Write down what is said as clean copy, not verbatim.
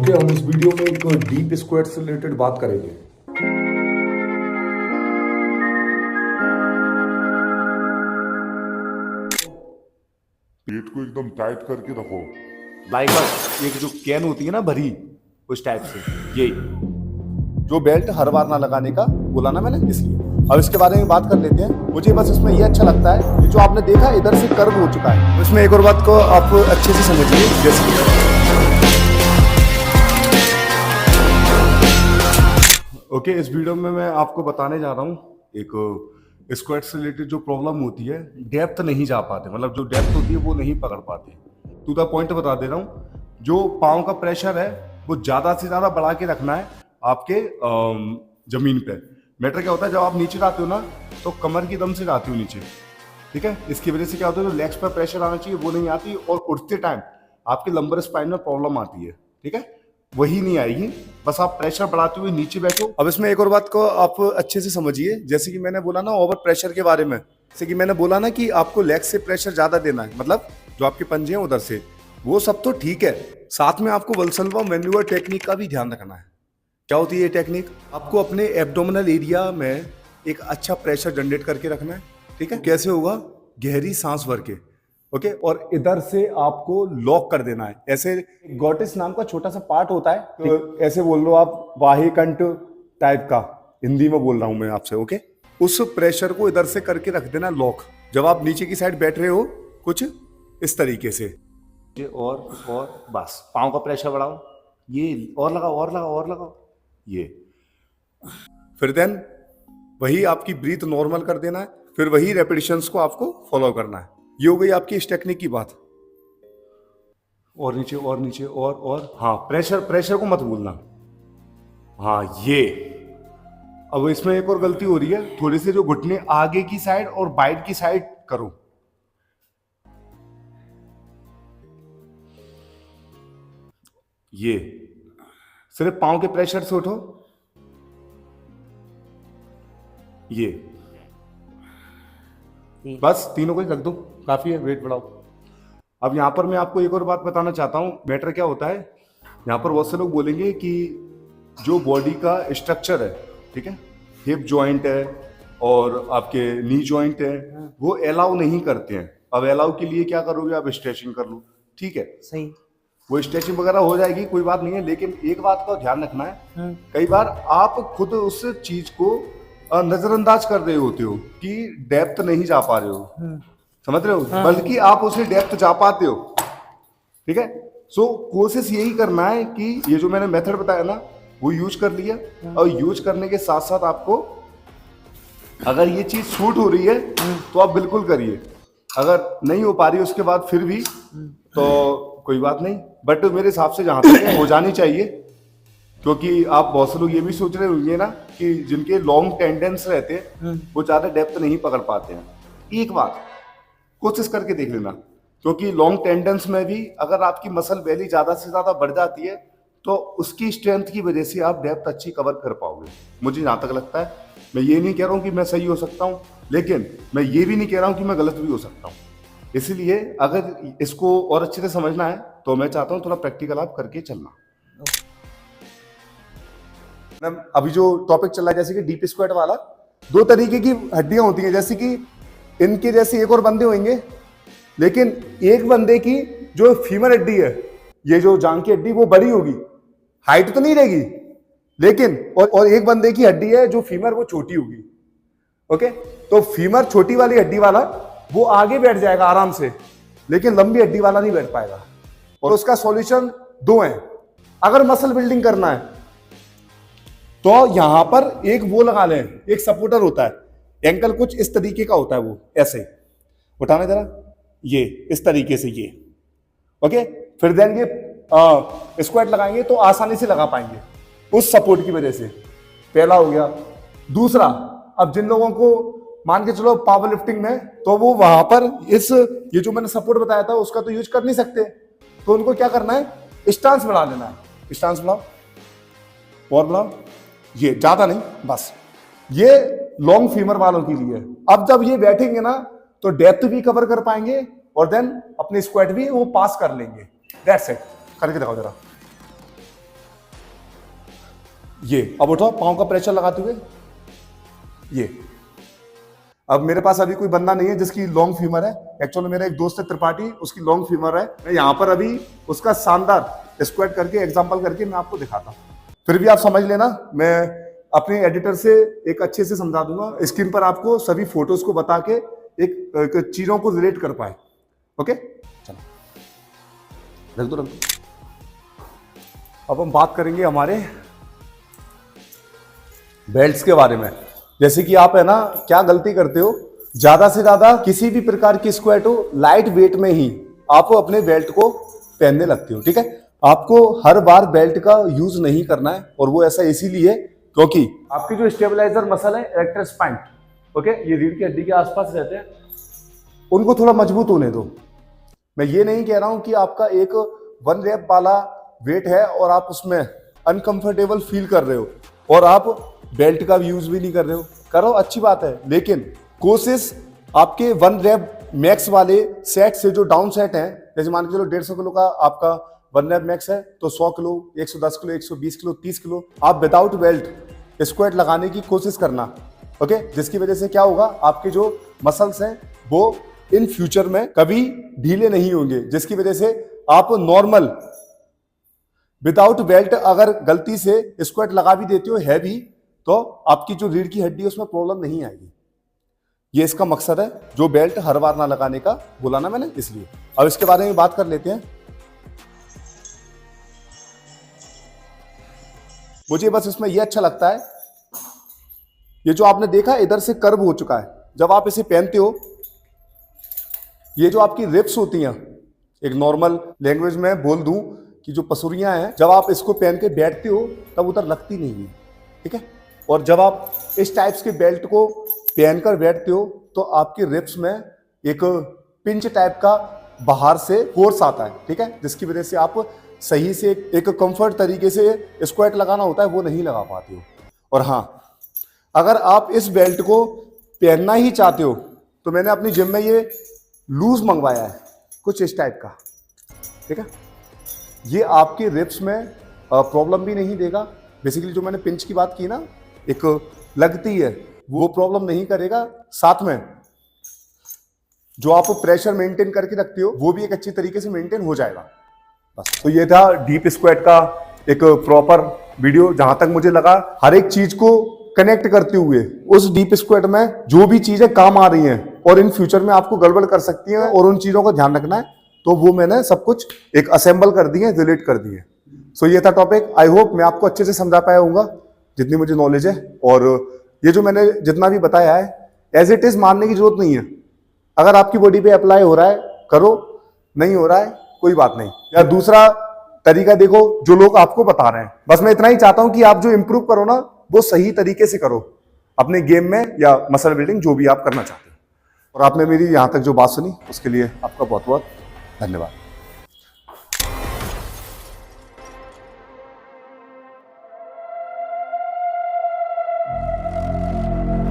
Okay, हम इस video में एक डीप स्क्वाट से रिलेटेड बात करेंगे। पेट को एकदम टाइट करके रखो। लाइक एक जो कैन होती है ना भरी, उस टाइप से ये जो बेल्ट हर बार ना लगाने का बोला ना मैंने, इसलिए अब इसके बारे में बात कर लेते हैं। मुझे बस इसमें ये अच्छा लगता है कि जो आपने देखा इधर से कर्व हो चुका है, इसमें एक और बात को आप अच्छे से समझिए। जैसे ओके, इस वीडियो में मैं आपको बताने जा रहा हूँ एक स्क्वाट से रिलेटेड जो प्रॉब्लम होती है, डेप्थ नहीं जा पाते, मतलब जो डेप्थ होती है वो नहीं पकड़ पाते। टू द पॉइंट बता दे रहा हूँ, जो पाँव का प्रेशर है वो ज़्यादा से ज़्यादा बढ़ा के रखना है आपके जमीन पे। मैटर क्या होता है, जब आप नीचे जाते हो ना तो कमर की दम से जाते हो नीचे, ठीक है। इसकी वजह से क्या होता है, जो लेग्स पर प्रेशर आना चाहिए वो नहीं आती, और उठते टाइम आपके लंबर स्पाइन में प्रॉब्लम आती है, ठीक है। वही नहीं आएगी, बस आप प्रेशर बढ़ाते हुए नीचे बैठो। अब इसमें एक और बात को आप अच्छे से समझिए। जैसे कि मैंने बोला ना ओवर प्रेशर के बारे में, जैसे कि मैंने बोला ना कि आपको लेग से प्रेशर ज्यादा देना है, मतलब जो आपके पंजे हैं उधर से, वो सब तो ठीक है। साथ में आपको वल्सलवा मैन्यूअर टेक्निक का भी ध्यान रखना है। क्या होती है ये टेक्निक? आपको अपने एब्डोमिनल एरिया में एक अच्छा प्रेशर जनरेट करके रखना है, ठीक है। कैसे होगा? गहरी सांस भर के, ओके, और इधर से आपको लॉक कर देना है। ऐसे गॉटिस नाम का छोटा सा पार्ट होता है, तो ऐसे बोल लो आप, वाहिकंठ टाइप का, हिंदी में बोल रहा हूं मैं आपसे, ओके। उस प्रेशर को इधर से करके रख देना लॉक। जब आप नीचे की साइड बैठ रहे हो कुछ इस तरीके से, और बस पाँव का प्रेशर बढ़ाओ, ये और लगाओ और लगाओ और लगाओ, ये फिर देन वही आपकी ब्रीथ नॉर्मल कर देना है। फिर वही रेपिटेशंस को आपको फॉलो करना है। ये हो गई आपकी इस टेक्निक की बात। और नीचे और नीचे और हाँ, प्रेशर को मत भूलना। हाँ, ये अब इसमें एक और गलती हो रही है, थोड़ी सी जो घुटने आगे की साइड और बाइट की साइड करो। ये सिर्फ पांव के प्रेशर से उठो, ये बस तीनों को ही रख दो, काफी है, वेट बढ़ाओ। अब यहां पर मैं आपको एक और बात बताना चाहता हूं। मैटर क्या होता है, यहां पर बहुत से लोग बोलेंगे कि जो बॉडी का स्ट्रक्चर है, ठीक है, हिप जॉइंट है और आपके नी जॉइंट है, वो अलाउ नहीं करते हैं। अब अलाउ के लिए क्या करोगे आप? स्ट्रेचिंग कर लो, ठीक है, सही, वो स्ट्रेचिंग वगैरह हो जाएगी, कोई बात नहीं है। लेकिन एक बात का ध्यान रखना है, कई बार आप खुद उस चीज को नजरअंदाज कर रहे होते हो कि डेप्थ नहीं जा पा रहे हो, समझ रहे हो, बल्कि आप उसे डेप्थ जा पाते हो, ठीक है। सो कोशिश यही करना है कि ये जो मैंने मेथड बताया ना वो यूज कर लिया, और यूज करने के साथ साथ आपको अगर ये चीज सूट हो रही है तो आप बिल्कुल करिए। अगर नहीं हो पा रही उसके बाद फिर भी तो कोई बात नहीं, बट मेरे हिसाब से जहां तक है हो जानी चाहिए। क्योंकि आप बहुत से लोग ये भी सोच रहे होंगे ना कि जिनके लॉन्ग टेंडेंस रहते हैं वो ज्यादा डेप्थ नहीं पकड़ पाते हैं। एक बार कोशिश करके देख लेना, क्योंकि लॉन्ग टेंडेंस में भी अगर आपकी मसल वैली ज्यादा से ज्यादा बढ़ जाती है तो उसकी स्ट्रेंथ की वजह से आप डेप्थ अच्छी कवर कर पाओगे। मुझे जहां तक लगता है, मैं ये नहीं कह रहा हूं कि मैं सही हो सकता हूं, लेकिन मैं ये भी नहीं कह रहा हूं कि मैं गलत भी हो सकता हूं। इसलिए अगर इसको और अच्छे से समझना है तो मैं चाहता हूं थोड़ा प्रैक्टिकल आप करके चलना। अभी जो टॉपिक चल रहा है जैसे कि डीप स्क्वाट वाला, दो तरीके की हड्डियां होती हैं, जैसे कि इनके जैसे एक और बंदे होंगे, लेकिन एक बंदे की जो फीमर हड्डी है, ये जो जांग की हड्डी, वो बड़ी होगी, हाइट तो नहीं रहेगी, लेकिन और एक बंदे की हड्डी है जो फीमर, वो छोटी होगी, ओके। तो फीमर छोटी वाली हड्डी वाला वो आगे बैठ जाएगा आराम से, लेकिन लंबी हड्डी वाला नहीं बैठ पाएगा। और उसका सॉल्यूशन दो है। अगर मसल बिल्डिंग करना है तो यहां पर एक वो लगा लें, एक सपोर्टर होता है, एंकल कुछ इस तरीके का होता है, वो ऐसे उठाना जरा, ये इस तरीके से, ये ओके। फिर देन ये स्क्वाट लगाएंगे तो आसानी से लगा पाएंगे उस सपोर्ट की वजह से। पहला हो गया। दूसरा, अब जिन लोगों को मान के चलो पावर लिफ्टिंग में, तो वो वहां पर ये जो मैंने सपोर्ट बताया था उसका तो यूज कर नहीं सकते, तो उनको क्या करना है, स्टांस बढ़ा लेना है। स्टांस बढ़ाओ और बढ़ाओ, ये ज्यादा नहीं, बस ये लॉन्ग फीमर वालों के लिए। अब जब ये बैठेंगे ना तो डेप्थ भी कवर कर पाएंगे और देन अपने स्क्वाट भी वो पास कर लेंगे। That's it. करके दिखाओ जरा। ये अब उठाओ पाँव का प्रेशर लगाते हुए, ये। अब मेरे पास अभी कोई बंदा नहीं है जिसकी लॉन्ग फीमर है। एक्चुअली मेरा एक दोस्त है त्रिपाठी, उसकी लॉन्ग फीमर है। मैं यहाँ पर अभी उसका शानदार स्क्वाट करके एग्जांपल करके मैं आपको दिखाता हूँ। फिर भी आप समझ लेना, मैं अपने एडिटर से एक अच्छे से समझा दूंगा, स्क्रीन पर आपको सभी फोटोज को बता के एक चीजों को रिलेट कर पाए। ओके, चलो रख दो। अब हम बात करेंगे हमारे बेल्ट्स के बारे में। जैसे कि आप है ना क्या गलती करते हो, ज्यादा से ज्यादा किसी भी प्रकार की स्क्वाट हो लाइट वेट में ही आप अपने बेल्ट को पहनने लगते हो। ठीक है, आपको हर बार बेल्ट का यूज नहीं करना है, और वो ऐसा इसीलिए क्योंकि आपकी जो स्टेबलाइजर मसल है इरेक्टर स्पाइन, ओके, ये रीढ़ की हड्डी के आसपास रहते हैं, उनको थोड़ा मजबूत होने दो। मैं ये नहीं कह रहा हूं कि आपका एक 1 रेप वाला वेट है और आप उसमें अनकंफर्टेबल फील कर रहे हो और आप बेल्ट का यूज भी नहीं कर रहे हो, करो, अच्छी बात है, लेकिन कोशिश आपके 1 रेप मैक्स वाले सेट से जो डाउन सेट है, जैसे मान के चलो 150 किलो का आपका 1 रेप मैक्स है, तो 100 किलो, 110 किलो, 120 किलो, 30 किलो आप विदाउट बेल्ट स्क्वाट लगाने की कोशिश करना। ओके, जिसकी वजह से क्या होगा, आपके जो मसल्स हैं वो इन फ्यूचर में कभी ढीले नहीं होंगे, जिसकी वजह से आप नॉर्मल विदाउट बेल्ट अगर गलती से स्क्वाट लगा भी देते हो हैवी, तो आपकी जो रीढ़ की हड्डी है उसमें प्रॉब्लम नहीं आएगी। ये इसका मकसद है, जो बेल्ट हर बार ना लगाने का बोला ना मैंने, इसलिए। अब इसके बारे में बात कर लेते हैं। मुझे बस इसमें ये अच्छा लगता है, ये जो आपने देखा इधर से कर्व हो चुका है, जब आप इसे पहनते हो, ये जो आपकी रिप्स होती हैं, एक नॉर्मल लैंग्वेज में बोल दूं कि जो पसुरियां हैं, जब आप इसको पहन के बैठते हो तब उधर लगती नहीं है। ठीक है, और जब आप इस टाइप्स के बेल्ट को पहनकर बैठते हो तो आपकी रिप्स में एक पिंच टाइप का बाहर से फोर्स आता है। ठीक है, जिसकी वजह से आप सही से एक कंफर्ट तरीके से स्क्वाट लगाना होता है वो नहीं लगा पाते हो। और हाँ, अगर आप इस बेल्ट को पहनना ही चाहते हो तो मैंने अपनी जिम में ये लूज मंगवाया है, कुछ इस टाइप का। ठीक है, ये आपके रिप्स में प्रॉब्लम भी नहीं देगा। बेसिकली जो मैंने पिंच की बात की ना, एक लगती है, वो प्रॉब्लम नहीं करेगा। साथ में जो आप प्रेशर मेंटेन करके रखते हो वो भी एक अच्छी तरीके से मेंटेन हो जाएगा। बस, तो ये था डीप स्क्वाट का एक प्रॉपर वीडियो। जहां तक मुझे लगा हर एक चीज को कनेक्ट करते हुए उस डीप स्क्वाट में जो भी चीजें काम आ रही हैं और इन फ्यूचर में आपको गड़बड़ कर सकती हैं और उन चीजों का ध्यान रखना है, तो वो मैंने सब कुछ एक असेंबल कर दिए, रिलेट कर दिए। सो ये था टॉपिक। आई होप मैं आपको अच्छे से समझा पाया हूँगा जितनी मुझे नॉलेज है। और ये जो मैंने जितना भी बताया है एज इट इज मानने की जरूरत नहीं है। अगर आपकी बॉडी पे अप्लाई हो रहा है करो, नहीं हो रहा है कोई बात नहीं। या दूसरा तरीका देखो जो लोग आपको बता रहे हैं। बस मैं इतना ही चाहता हूं कि आप जो इंप्रूव करो ना वो सही तरीके से करो अपने गेम में या मसल बिल्डिंग जो भी आप करना चाहते हो। और आपने मेरी यहां तक जो बात सुनी उसके लिए आपका बहुत बहुत धन्यवाद।